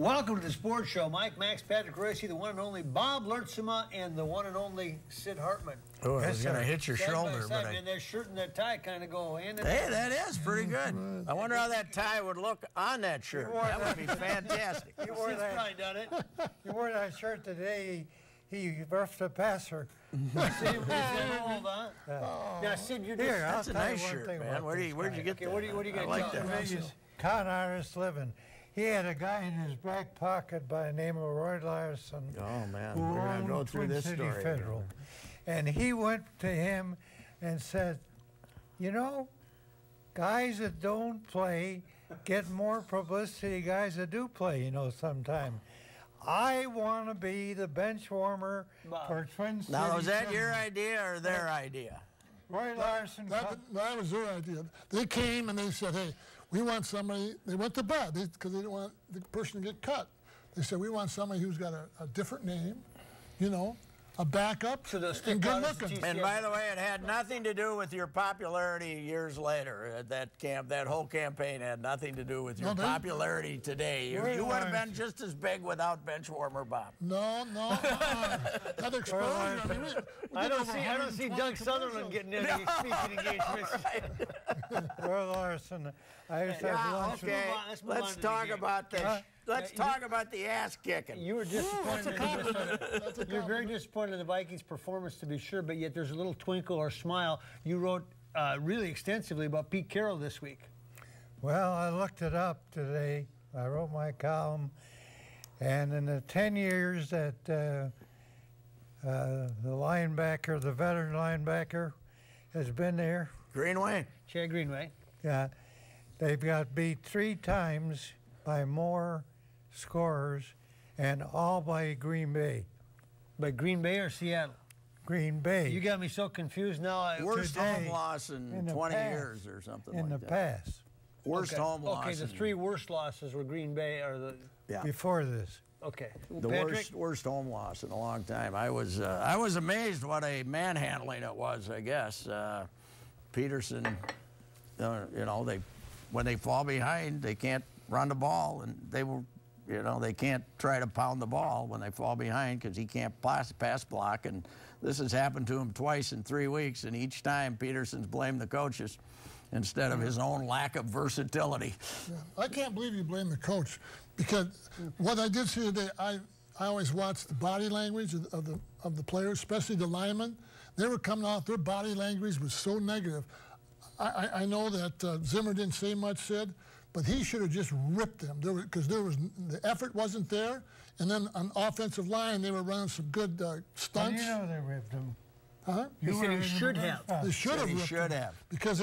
Welcome to the Sports Show. Mike, Max, Patrick Royce, the one and only Bob Lertzema, and the one and only Sid Hartman. Oh, I was going to hit your shoulder. But man, that shirt and that tie kind of go hand in Hey, hand. that is pretty good. I wonder how that tie would look on that shirt. That would be fantastic. You wore that. Probably done it. You wore that shirt today. He roughed the passer. Sid, hold on. Now, Sid, you're just... That's a nice shirt, man. Where'd you get that? What are you going to like tell that. Con artist living. He had a guy in his back pocket by the name of Roy Larson. Oh, man. We're going to go through this story. Federal. And he went to him and said, you know, guys that don't play get more publicity than guys that do play, you know, sometime. I want to be the bench warmer for Twin Cities. Now, was that your idea or their idea? Roy Larson. That was their idea. They came and they said, hey, we want somebody, they went to bed because they didn't want the person to get cut. They said, we want somebody who's got a different name, you know, a backup, so and good looking. And by the way, it had nothing to do with your popularity years later. That whole campaign had nothing to do with your popularity today. You would have been just as big without Benchwarmer Bob. No. That exposure. I don't see Doug Sutherland getting any speaking engagements. Roy Larson. I used to have lunch with him. Let's talk about this. Let's talk about the ass kicking. You were disappointed. You're very disappointed in the Vikings' performance, to be sure, but yet there's a little twinkle or smile. You wrote really extensively about Pete Carroll this week. Well, I looked it up today. I wrote my column, and in the 10 years that the linebacker, the veteran linebacker, has been there. Greenway. Chad Greenway. Yeah, they've got beat 3 times by more scorers, and all by Green Bay. By Green Bay or Seattle? Green Bay. You got me so confused now. Worst home loss in 20 years or something like that. In the past. Worst home loss. Okay, the 3 worst losses were Green Bay or the... Yeah. Before this. Okay. The worst home loss in a long time. I was amazed what a manhandling it was, I guess. Peterson, you know, when they fall behind, they can't run the ball, and they can't try to pound the ball when they fall behind because he can't pass block. And this has happened to him twice in 3 weeks, and each time Peterson's blamed the coaches instead of his own lack of versatility. Yeah. I can't believe you blame the coach, because what I did see today, I always watch the body language of the players, especially the linemen. They were coming off, their body language was so negative. I know that Zimmer didn't say much, Sid, but he should have just ripped them because the effort wasn't there. And then on offensive line, they were running some good stunts. You know they ripped them. Huh? You said he should have. They should have ripped them because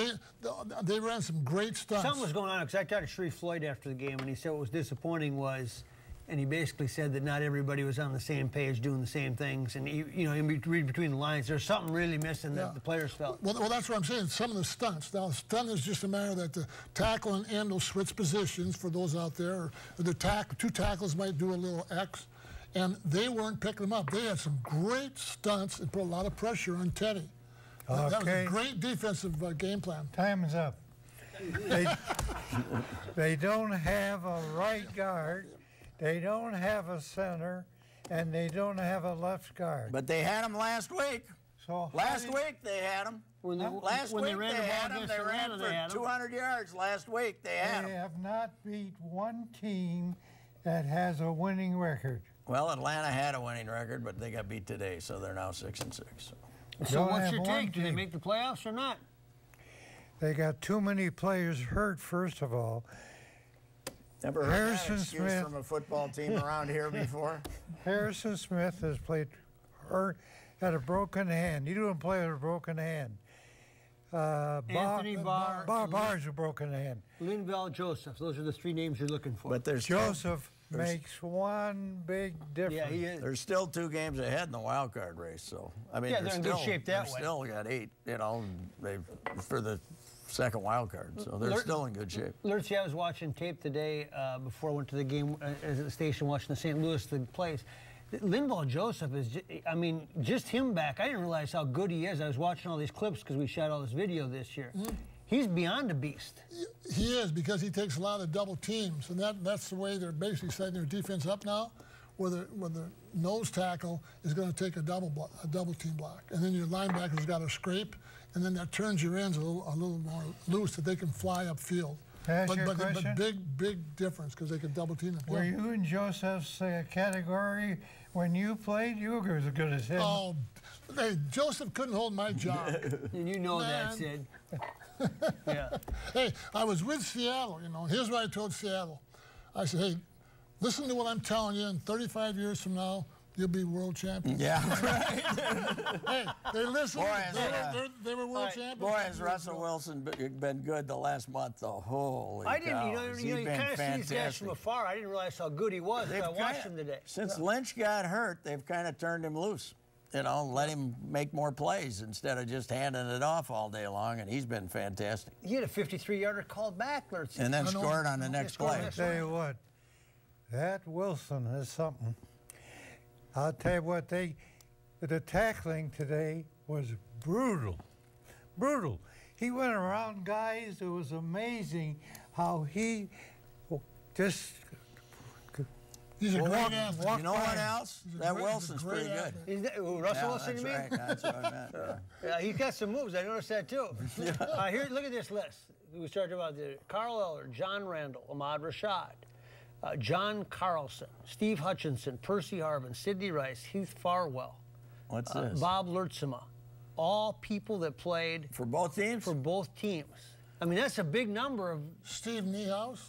they ran some great stunts. Something was going on because I talked to Sharif Floyd after the game, and he said what was disappointing was, and he basically said that not everybody was on the same page doing the same things. And, you know, in between the lines, there's something really missing that the players felt. Well, that's what I'm saying. Some of the stunts. Now, the stunt is just a matter that the tackle and end will switch positions for those out there. Or the 2 tackles might do a little X. And they weren't picking them up. They had some great stunts and put a lot of pressure on Teddy. Okay. That was a great defensive game plan. Time is up. They don't have a right guard. They don't have a center, and they don't have a left guard. But they had him last week. So last week they had him. Last week they had him. They ran for 200 yards last week. They had him. They have not beat one team that has a winning record. Well, Atlanta had a winning record, but they got beat today, so they're now 6-6. So what's your take? Do they make the playoffs or not? They got too many players hurt, first of all. Never heard that excuse from a football team around here before? Harrison Smith has played hurt, had a broken hand. He didn't play with a broken hand. Anthony Barr. Barr's a broken hand. Linval Joseph. Those are the 3 names you're looking for. But there's Joseph makes one big difference. Yeah, he is. There's still 2 games ahead in the wild card race. So I mean, they're in good shape that way. Still got 8. You know, for the second wild card, so they're still in good shape. Lurch, I was watching tape today before I went to the game at the station watching the St. Louis plays. Linval Joseph is, I mean, just him back. I didn't realize how good he is. I was watching all these clips because we shot all this video this year. He's beyond a beast. He is, because he takes a lot of double teams, and that's the way they're basically setting their defense up now, where the nose tackle is going to take a double team block, and then your linebacker's got to scrape, and then that turns your ends a little more loose that they can fly upfield. But big difference, because they can double team them. Were you in Joseph's category when you played? You were as good as him. Oh, hey, Joseph couldn't hold my job. And you know that, Sid. Yeah. Hey, I was with Seattle, you know. Here's what I told Seattle. I said, hey, listen to what I'm telling you. In 35 years from now, you'll be world champions. Yeah, right. Hey, they listened. They were world champions. Boy, has Russell Wilson been good the last month, though. Holy I didn't, cows. you kind of see these guys from afar. I didn't realize how good he was. I watched him today. Since Lynch got hurt, they've kind of turned him loose. You know, let him make more plays instead of just handing it off all day long, and he's been fantastic. He had a 53-yarder called back, and then scored on the next play. I'll tell you what, that Wilson is something. I'll tell you what, the tackling today was brutal. Brutal. He went around guys. It was amazing how he just... He's a great athlete. You know what else? That Wilson's pretty good. Russell Wilson, you mean? Right. That's what I meant. Yeah, he's got some moves. I noticed that too. Here, look at this list. We started about Carl Eller, John Randall, Ahmad Rashad, John Carlson, Steve Hutchinson, Percy Harvin, Sidney Rice, Heath Farwell. What's this? Bob Lurtzema. All people that played for both teams. For both teams. I mean, that's a big number of. Steve Niehaus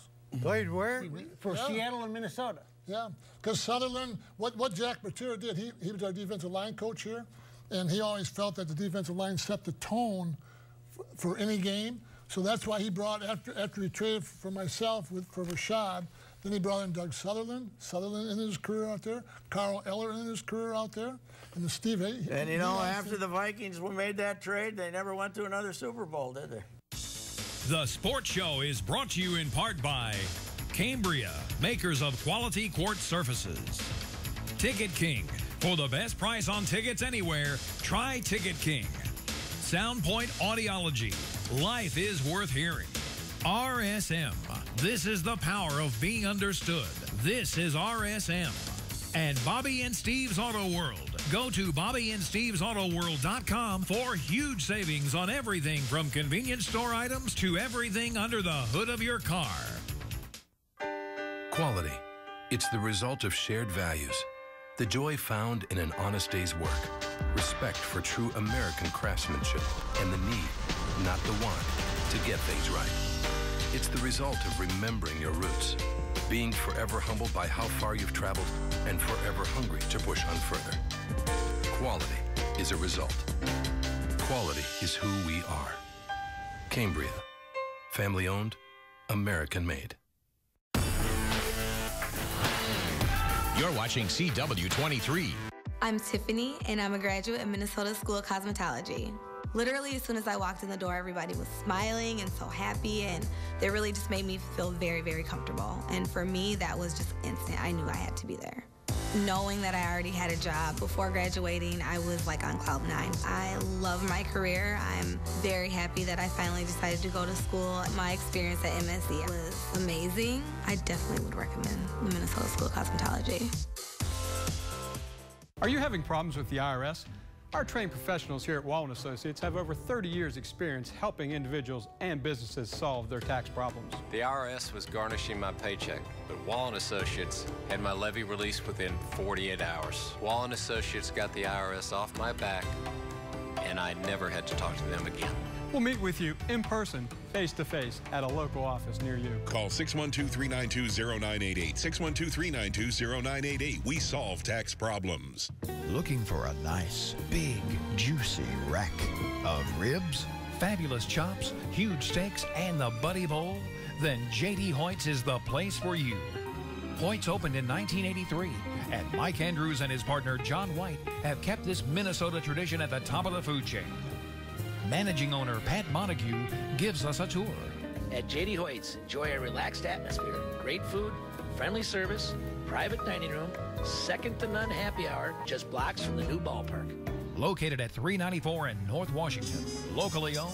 played where? For Seattle and Minnesota. Yeah, because Sutherland, what Jack Matera did, he was our defensive line coach here, and he always felt that the defensive line set the tone for any game. So that's why he brought, after he traded for myself for Rashad, then he brought in Doug Sutherland in his career out there, Carl Eller in his career out there, and the Steve. And you know, after the Vikings made that trade, they never went to another Super Bowl, did they? The Sports Show is brought to you in part by Cambria, makers of quality quartz surfaces. Ticket King. For the best price on tickets anywhere, try Ticket King. Soundpoint Audiology. Life is worth hearing. RSM. This is the power of being understood. This is RSM. And Bobby and Steve's Auto World. Go to BobbyandSteve'sAutoWorld.com for huge savings on everything from convenience store items to everything under the hood of your car. Quality. It's the result of shared values. The joy found in an honest day's work. Respect for true American craftsmanship and the need, not the want, to get things right. It's the result of remembering your roots, being forever humbled by how far you've traveled and forever hungry to push on further. Quality is a result. Quality is who we are. Cambria. Family owned, American made. You're watching CW-23. I'm Tiffany, and I'm a graduate of Minnesota School of Cosmetology. Literally, as soon as I walked in the door, everybody was smiling and so happy, and they really just made me feel very, very comfortable. And for me, that was just instant. I knew I had to be there. Knowing that I already had a job before graduating, I was like on cloud nine. I love my career. I'm very happy that I finally decided to go to school. My experience at MSC was amazing. I definitely would recommend the Minnesota School of Cosmetology. Are you having problems with the IRS? Our trained professionals here at Wallen Associates have over 30 years experience helping individuals and businesses solve their tax problems. The IRS was garnishing my paycheck, but Wallen Associates had my levy released within 48 hours. Wallen Associates got the IRS off my back, and I never had to talk to them again. We'll meet with you in person, face-to-face, at a local office near you. Call 612-392-0988. 612-392-0988. We solve tax problems. Looking for a nice, big, juicy rack of ribs? Fabulous chops, huge steaks, and the Buddy Bowl? Then J.D. Hoyt's is the place for you. Hoyt's opened in 1983, and Mike Andrews and his partner John White have kept this Minnesota tradition at the top of the food chain. Managing owner Pat Montague gives us a tour. At J.D. Hoyt's, enjoy a relaxed atmosphere, great food, friendly service, private dining room, second to none happy hour, just blocks from the new ballpark. Located at 394 in North Washington. Locally owned,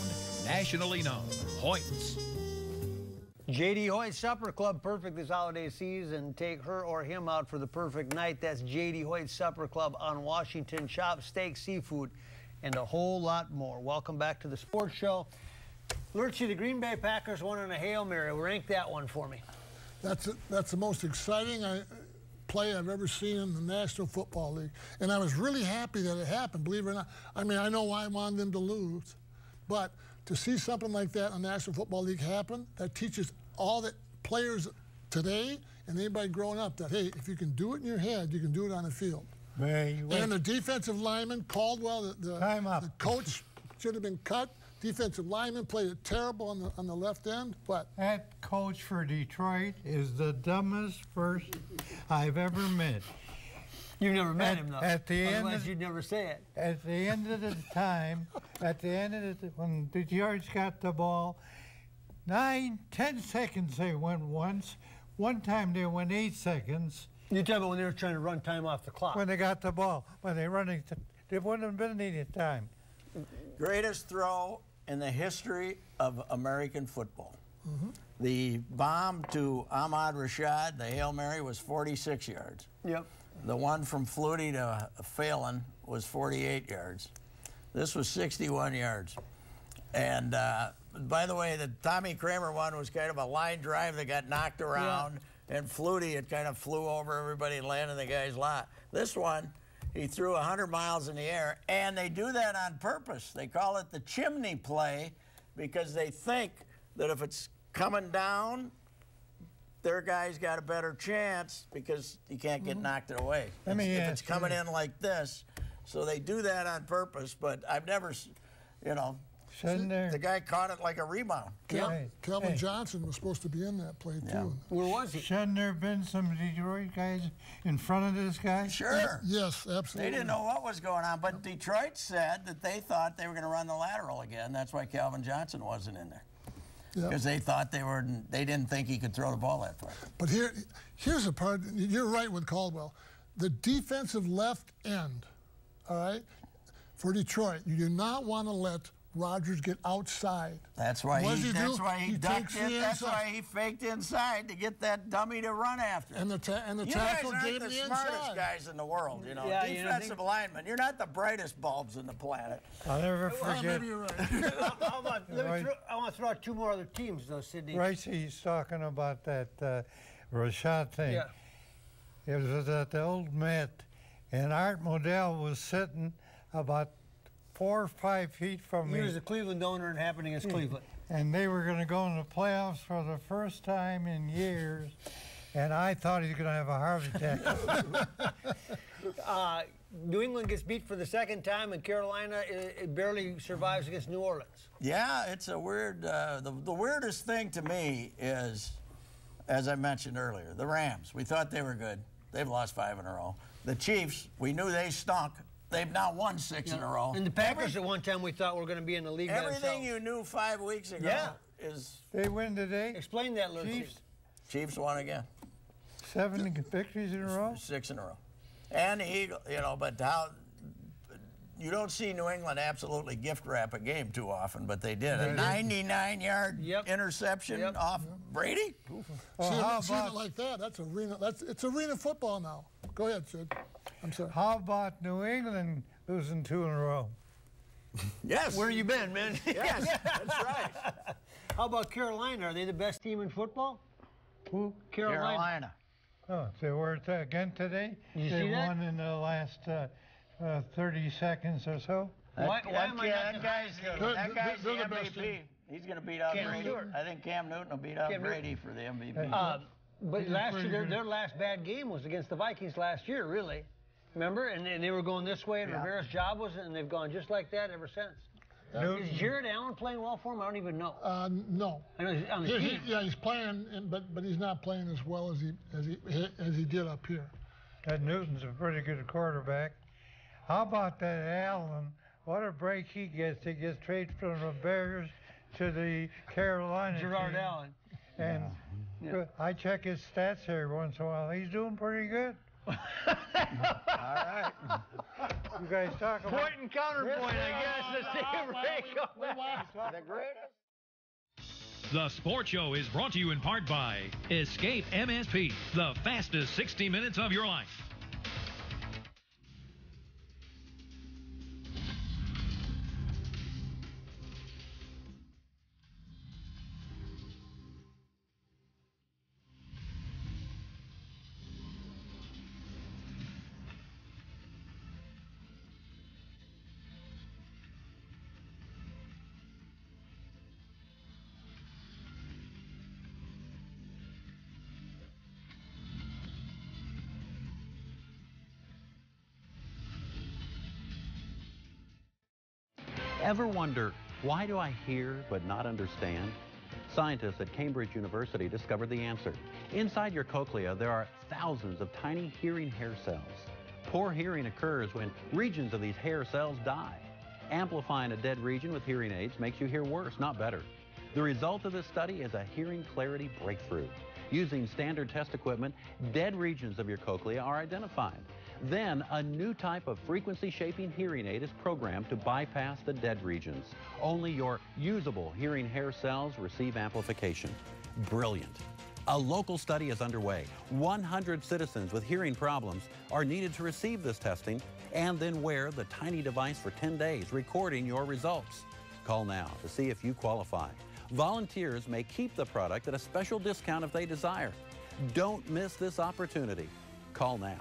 nationally known Hoyt's. J.D. Hoyt's Supper Club, perfect this holiday season. Take her or him out for the perfect night. That's J.D. Hoyt's Supper Club on Washington. Chop, steak, seafood, and a whole lot more. Welcome back to the Sports Show. Lurchie, the Green Bay Packers won on a Hail Mary. Rank that one for me. That's the most exciting play I've ever seen in the National Football League. And I was really happy that it happened, believe it or not. I mean, I know why I wanted them to lose, but to see something like that in the National Football League happen, that teaches all the players today and anybody growing up that, hey, if you can do it in your head, you can do it on the field. And the defensive lineman, Caldwell, the coach should have been cut. Defensive lineman played it terrible on the left end, but that coach for Detroit is the dumbest person I've ever met. You've never met him, though. Otherwise, you'd never say it. At the end of the time, when Detroit got the ball, 9, 10 seconds they went once. One time they went 8 seconds. You're talking about when they were trying to run time off the clock. When they got the ball. When they running, there wouldn't have been any time. Greatest throw in the history of American football. The bomb to Ahmad Rashad, the Hail Mary, was 46 yards. Yep. The one from Flutie to Phelan was 48 yards. This was 61 yards. And by the way, the Tommy Kramer one was kind of a line drive that got knocked around, and Flutie, it kind of flew over everybody and landed in the guy's lot. This one, he threw 100 miles in the air, and they do that on purpose. They call it the chimney play because they think that if it's coming down, their guy's got a better chance because he can't get knocked away. If it's coming in like this. So they do that on purpose, but I've never, you know, the guy caught it like a rebound. Calvin Johnson was supposed to be in that play, too. Where was he? Shouldn't there have been some Detroit guys in front of this guy? Sure. Yes, absolutely. They didn't know what was going on, but Detroit said that they thought they were going to run the lateral again. That's why Calvin Johnson wasn't in there. Because they thought they didn't think he could throw the ball that far. But here's the part, you're right with Caldwell. The defensive left end, all right, for Detroit, you do not want to let Rodgers get outside. That's why he ducked it. That's why he faked inside to get that dummy to run after. And the tackle gave him the inside. You guys aren't the smartest guys in the world, you know. Defensive linemen. You're not the brightest bulbs in the planet. I'll never forget. Maybe you're right. I want to throw out two more other teams, though, Sidney. Right, he's talking about that Rashad thing. Yeah. It was at the old Met, and Art Modell was sitting about 4 or 5 feet from me. He was a Cleveland owner and happening as Cleveland. And they were going to go in the playoffs for the first time in years, and I thought he was going to have a heart attack. New England gets beat for the second time, and Carolina it barely survives against New Orleans. Yeah, it's a weird. The weirdest thing to me is, as I mentioned earlier, the Rams. We thought they were good. They've lost 5 in a row. The Chiefs, we knew they stunk. They've now won 6 in a row. And the Packers at one time we thought were going to be in the league. Everything you knew 5 weeks ago is. They win today. Explain that, Lou. Chiefs won again. 7 victories in a row. 6 in a row. And the Eagles, you know, but how you don't see New England absolutely gift wrap a game too often, but they did. A 99-yard interception off Brady. See it like that. That's arena. It's arena football now. Go ahead, Sid. I'm sorry. How about New England losing 2 in a row? Yes. Where you been, man? Yes, that's right. How about Carolina? Are they the best team in football? Who? Carolina. Oh, they were again today. Did you they see that? won in the last 30 seconds or so. That guy's the MVP. He's going to beat out Brady. I think Cam Newton will beat out Brady for the MVP. But last year, their last bad game was against the Vikings last year, really. Remember? And they were going this way, and Rivera's job was it, and they've gone just like that ever since. Is Jared Allen playing well for him? I don't even know. No. I know he's on the team. He's playing, but he's not playing as well as he did up here. That Newton's a pretty good quarterback. How about that Allen? What a break he gets. He gets traded from the Bears to the Carolina Gerard team. Allen. And I check his stats every once in a while. He's doing pretty good. All right. guys talk about. Point and counterpoint, I guess. The same The greatest. The Sports Show is brought to you in part by Escape MSP, the fastest 60 minutes of your life. Ever wonder, why do I hear but not understand? Scientists at Cambridge University discovered the answer. Inside your cochlea, there are thousands of tiny hearing hair cells. Poor hearing occurs when regions of these hair cells die. Amplifying a dead region with hearing aids makes you hear worse, not better. The result of this study is a hearing clarity breakthrough. Using standard test equipment, dead regions of your cochlea are identified. Then, a new type of frequency-shaping hearing aid is programmed to bypass the dead regions. Only your usable hearing hair cells receive amplification. Brilliant. A local study is underway. 100 citizens with hearing problems are needed to receive this testing and then wear the tiny device for 10 days, recording your results. Call now to see if you qualify. Volunteers may keep the product at a special discount if they desire. Don't miss this opportunity. Call now.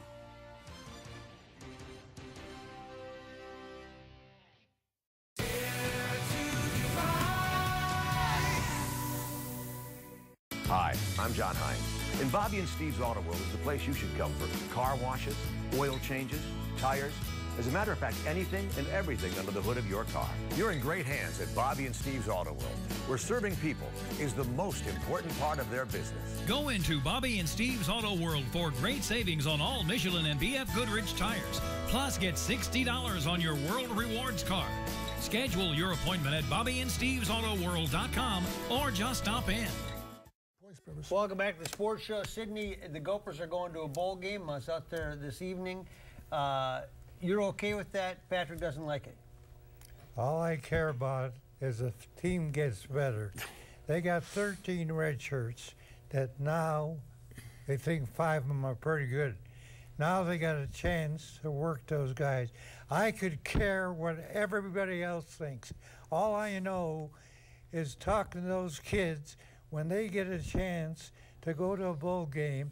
Hi, I'm John Hines. And Bobby and Steve's Auto World is the place you should come for car washes, oil changes, tires. As a matter of fact, anything and everything under the hood of your car. You're in great hands at Bobby and Steve's Auto World, where serving people is the most important part of their business. Go into Bobby and Steve's Auto World for great savings on all Michelin and BF Goodrich tires. Plus, get $60 on your World Rewards card. Schedule your appointment at BobbyandStevesAutoWorld.com or just stop in. Welcome back to the Sports Show. Sydney, the Gophers are going to a bowl game. I was out there this evening. You're okay with that? Patrick doesn't like it. All I care about is if the team gets better. They got 13 red shirts that now they think 5 of them are pretty good. Now they got a chance to work those guys. I could care what everybody else thinks. All I know is talking to those kids when they get a chance to go to a bowl game.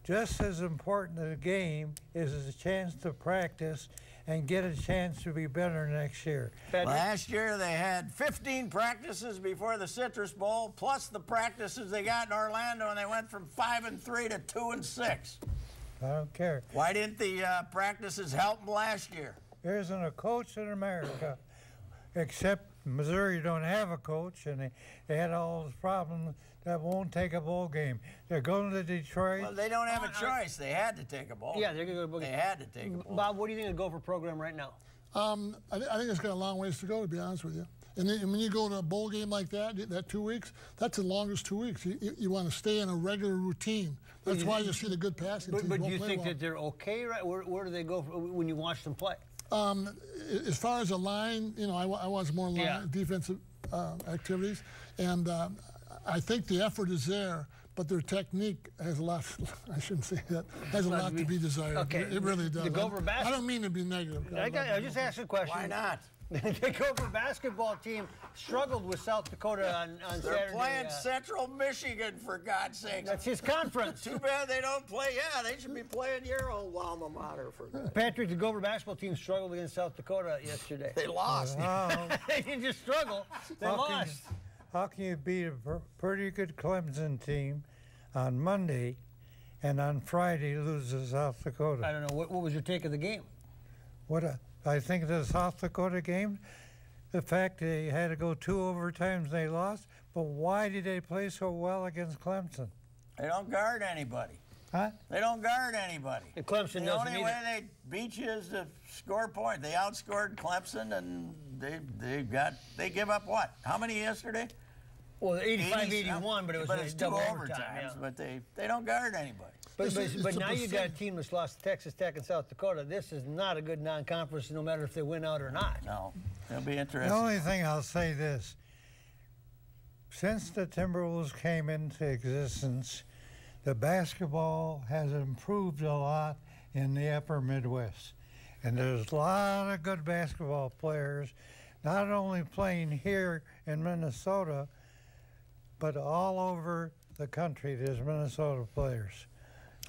Just as important as a game is a chance to practice and get a chance to be better next year. Last year they had 15 practices before the Citrus Bowl, plus the practices they got in Orlando, and they went from 5-3 to 2-6. I don't care. Why didn't the practices help them last year? There isn't a coach in America, except Missouri don't have a coach, and they had all those problems that won't take a bowl game. They're going to Detroit. Well, they don't have a choice. They had to take a bowl. Yeah, they're going to go to a bowl game. They had to take a bowl. Bob, what do you think of the Gopher program right now? I think it's got a long ways to go, to be honest with you. And then, when you go to a bowl game like that 2 weeks, that's the longest 2 weeks. You want to stay in a regular routine. That's why you see the good passing teams. But do you think that they're okay? Right? Where do they go when you watch them play? As far as a line, you know, I watch more defensive activities, and I think the effort is there, but their technique has a lot. I shouldn't say that. Has a lot to be desired. Okay. It really does. The Gopher I don't mean to be negative. I just asked a question. Why not? The Gopher basketball team struggled with South Dakota on Saturday. They're playing Central Michigan, for God's sake. That's his conference. Too bad they don't play. Yeah, they should be playing your old alma mater, for God's sake. Patrick, the Gopher basketball team struggled against South Dakota yesterday. They lost. They didn't just struggle. They lost. How can you beat a pretty good Clemson team on Monday and on Friday lose to South Dakota? I don't know. What was your take of the game? I think the South Dakota game, the fact they had to go 2 overtimes, they lost. But why did they play so well against Clemson? They don't guard anybody. Huh? They don't guard anybody. And Clemson the doesn't only way they beat you is to score points. They outscored Clemson, and they give up what? How many yesterday? Well, 85-81, but it was two double overtimes. yeah. But they don't guard anybody. But now you got a team that's lost to Texas Tech and South Dakota. This is not a good non-conference, no matter if they win out or not. No, it'll be interesting. The only thing I'll say this. Since the Timberwolves came into existence, the basketball has improved a lot in the upper Midwest. And there's a lot of good basketball players, not only playing here in Minnesota, but all over the country. There's Minnesota players.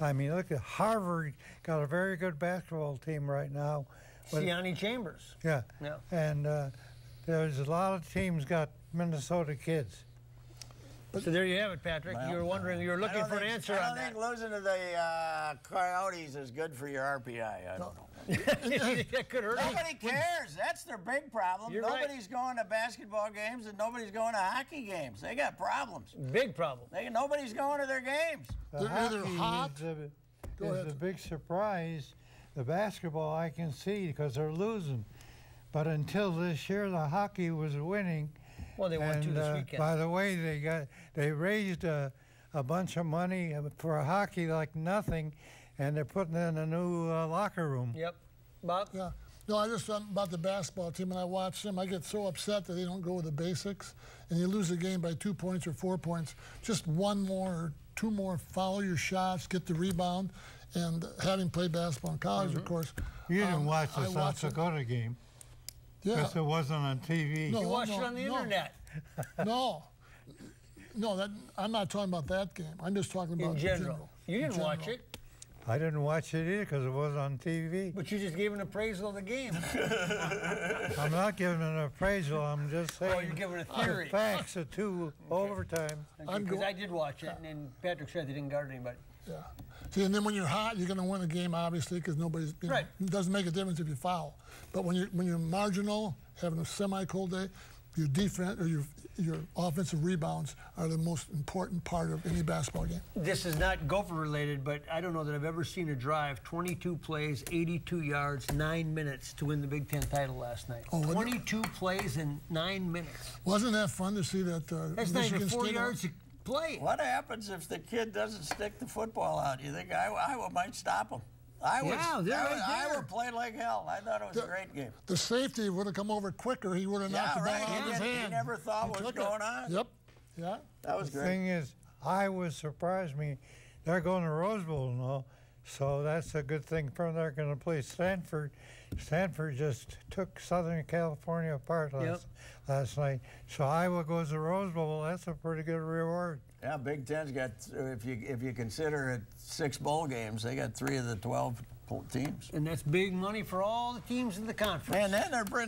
I mean, look at Harvard, got a very good basketball team right now. Siani Chambers. Yeah. Yeah. And there's a lot of teams got Minnesota kids. So there you have it, Patrick. Well, you were wondering, you were looking for an answer on that. I don't think losing to the Coyotes is good for your RPI. I don't know. That could hurt. Nobody cares. That's their big problem. Nobody's going to basketball games and nobody's going to hockey games. They got problems. Big problem. Nobody's going to their games. The hockey is a big surprise. The basketball I can see because they're losing. But until this year, the hockey was winning. Well, they won 2 this weekend. By the way, they raised a bunch of money for hockey like nothing, and they're putting in a new locker room. Yep. Bob? Yeah. No, I just about the basketball team. When I watch them, I get so upset that they don't go with the basics, and you lose the game by 2 points or 4 points. Just 1 more or 2 more, follow your shots, get the rebound, and having played basketball in college, of course. You didn't watch the South Dakota game. Yeah. Because it wasn't on TV. No, you watched it on the internet. No, I'm not talking about that game. I'm just talking about in general. You didn't watch it. I didn't watch it either because it wasn't on TV. But you just gave an appraisal of the game. I'm not giving an appraisal. I'm just saying. Oh, you're giving a theory. The facts of 2 overtime. Because I did watch it, and Patrick said they didn't guard anybody. Yeah. See, and then when you're hot, you're going to win the game, obviously, because nobody's. Right. It doesn't make a difference if you foul. But when you're marginal, having a semi-cold day, your defense or your offensive rebounds are the most important part of any basketball game. This is not Gopher related, but I don't know that I've ever seen a drive, 22 plays, 82 yards, 9 minutes to win the Big Ten title last night. Oh, 22 plays in 9 minutes. Wasn't that fun to see that? That's not even 4 yards to play. What happens if the kid doesn't stick the football out? You think Iowa might stop him? Iowa played like hell. I thought it was a great game. The safety would have come over quicker. He would have knocked the ball out of his hand. He never thought what was going on. Yep. Yeah. That was great. The thing is, Iowa surprised me. They're going to Rose Bowl now, so that's a good thing for them. They're going to play Stanford. Stanford just took Southern California apart last night. So Iowa goes to Rose Bowl. That's a pretty good reward. Yeah, Big Ten's got, if you consider it 6 bowl games, they got 3 of the 12 teams. And that's big money for all the teams in the conference. And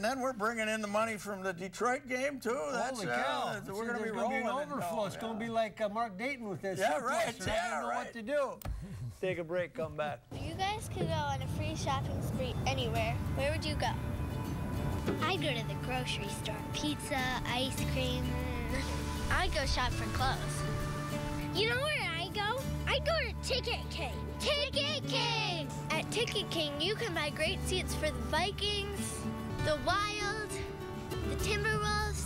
then we're bringing in the money from the Detroit game too. Holy cow! We're going to be rolling. An overflow. It's going to be like Mark Dayton with this. Yeah, right. I don't know what to do. Take a break. Come back. You guys could go on a free shopping spree anywhere. Where would you go? I'd go to the grocery store. Pizza, ice cream. I'd go shop for clothes. You know where I go? I'd go to Ticket King. Ticket King! At Ticket King, you can buy great seats for the Vikings, the Wild, the Timberwolves,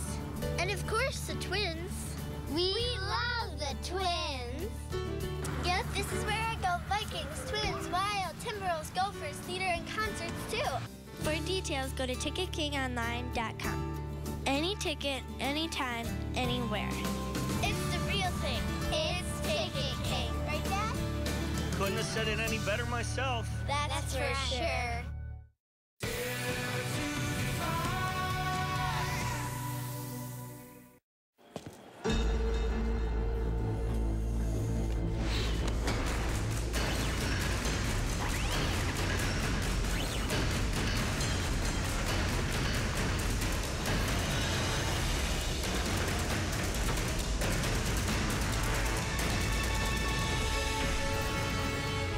and of course the Twins. We love the Twins! Yes, this is where I go. Vikings, Twins, Wild, Timberwolves, Gophers, theater, and concerts too. For details, go to TicketKingOnline.com. Any ticket, anytime, anywhere. It's the real thing. It's Ticket King. Right, Dad? Couldn't have said it any better myself. That's for sure.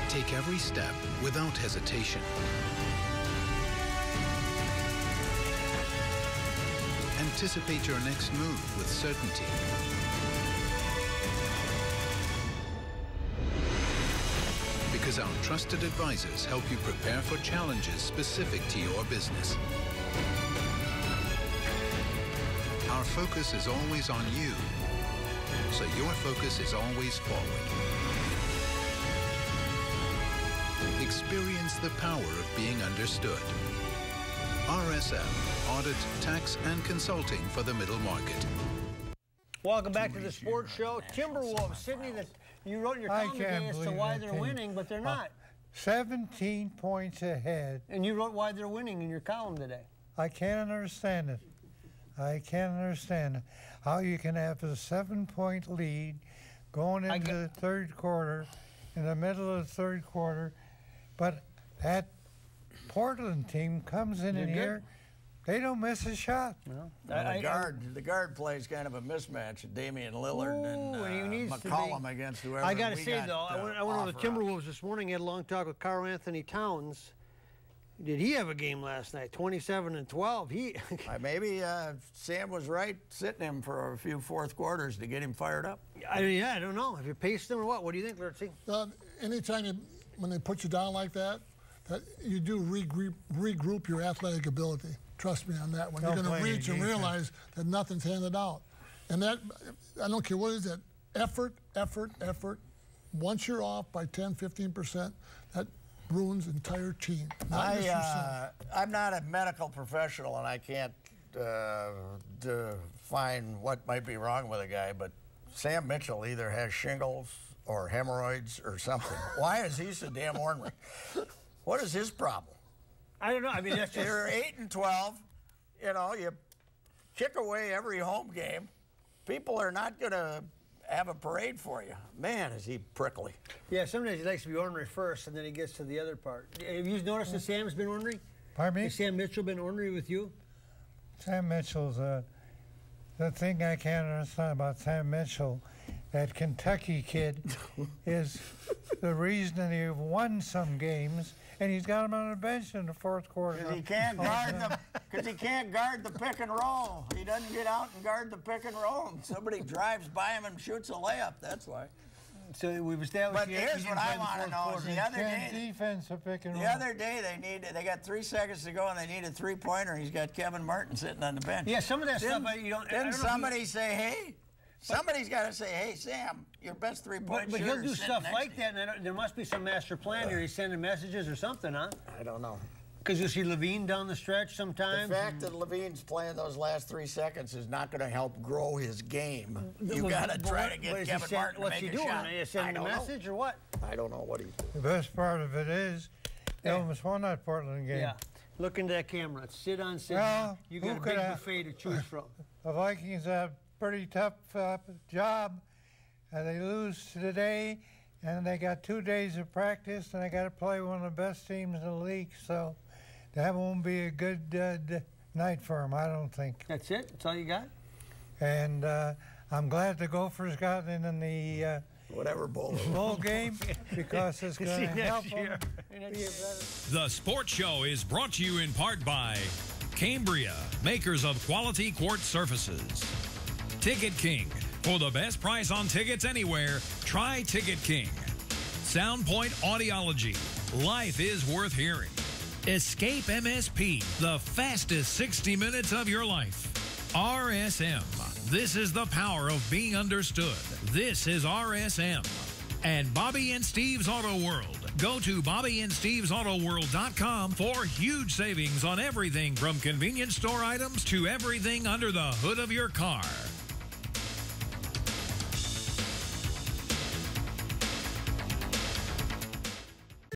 Take every step without hesitation. Anticipate your next move with certainty. Because our trusted advisors help you prepare for challenges specific to your business. Our focus is always on you, so your focus is always forward. Experience the power of being understood. RSM, audit, tax, and consulting for the middle market. Welcome back to the sports show. Timberwolves, Sydney, that you wrote in your column today as to why they're winning, but they're not. 17 points ahead. And you wrote why they're winning in your column today. I can't understand it. I can't understand how you can have a 7-point lead going into the third quarter, in the middle of the third quarter, but that Portland team comes in here, they don't miss a shot. No. The guard plays kind of a mismatch, Damian Lillard and McCollum against whoever. I got to say, though, I went over the Timberwolves this morning, had a long talk with Karl Anthony Towns. Did he have a game last night? 27-12. Maybe Sam was right sitting him for a few fourth quarters to get him fired up. Yeah, I don't know. Have you paced him or what? What do you think, Lurtsy? Anytime when they put you down like that you do regroup your athletic ability. Trust me on that one. You're going to reach and realize that nothing's handed out. And that, I don't care what it is, that effort. Once you're off by 10, 15%, that ruins entire team. I'm not a medical professional, and I can't define what might be wrong with a guy, but Sam Mitchell either has shingles or hemorrhoids or something. Why is he so damn ornery? What is his problem? I don't know. I mean, that's just... You're 8-12. You know, you kick away every home game. People are not going to have a parade for you. Man, is he prickly. Yeah, sometimes he likes to be ornery first, and then he gets to the other part. Have you noticed that Sam's been ornery? Pardon me? Has Sam Mitchell been ornery with you? Sam Mitchell's the thing I can't understand about Sam Mitchell, that Kentucky kid, is the reason that he won some games, and he's got him on the bench in the fourth quarter. Because he can't guard the pick and roll. He doesn't get out and guard the pick and roll. Somebody drives by him and shoots a layup. That's why. So we've established. But here's what I want to know: is the other day, defensive pick and roll. The other day they got 3 seconds to go and they need a 3-pointer. He's got Kevin Martin sitting on the bench. Yeah, some of that stuff you don't. Didn't somebody say, "Hey"? Somebody's got to say, "Hey, Sam, your best 3-point shooter." But he'll do stuff like that, and there must be some master plan here. He's sending messages or something, huh? I don't know. Because you see Levine down the stretch sometimes. The fact that Levine's playing those last 3 seconds is not going to help grow his game. You got to try to get Kevin Martin to make a shot. What's he doing? Are you sending a message or what? I don't know what he's doing. The best part of it is they almost won that Portland game. Yeah. Look into that camera. Sit on Sydney. Well, you got a big buffet to choose from. The Vikings have a pretty tough job. They lose today, and they got 2 days of practice, and they got to play one of the best teams in the league. So that won't be a good night for them, I don't think. That's it? That's all you got? And I'm glad the Gophers got in the whatever bowl game because it's going to help them. The Sports Show is brought to you in part by Cambria, makers of quality quartz surfaces. Ticket King. For the best price on tickets anywhere, try Ticket King. Soundpoint Audiology. Life is worth hearing. Escape MSP, the fastest 60 minutes of your life. RSM. This is the power of being understood. This is RSM. And Bobby and Steve's Auto World. Go to BobbyandSteve'sAutoWorld.com for huge savings on everything from convenience store items to everything under the hood of your car.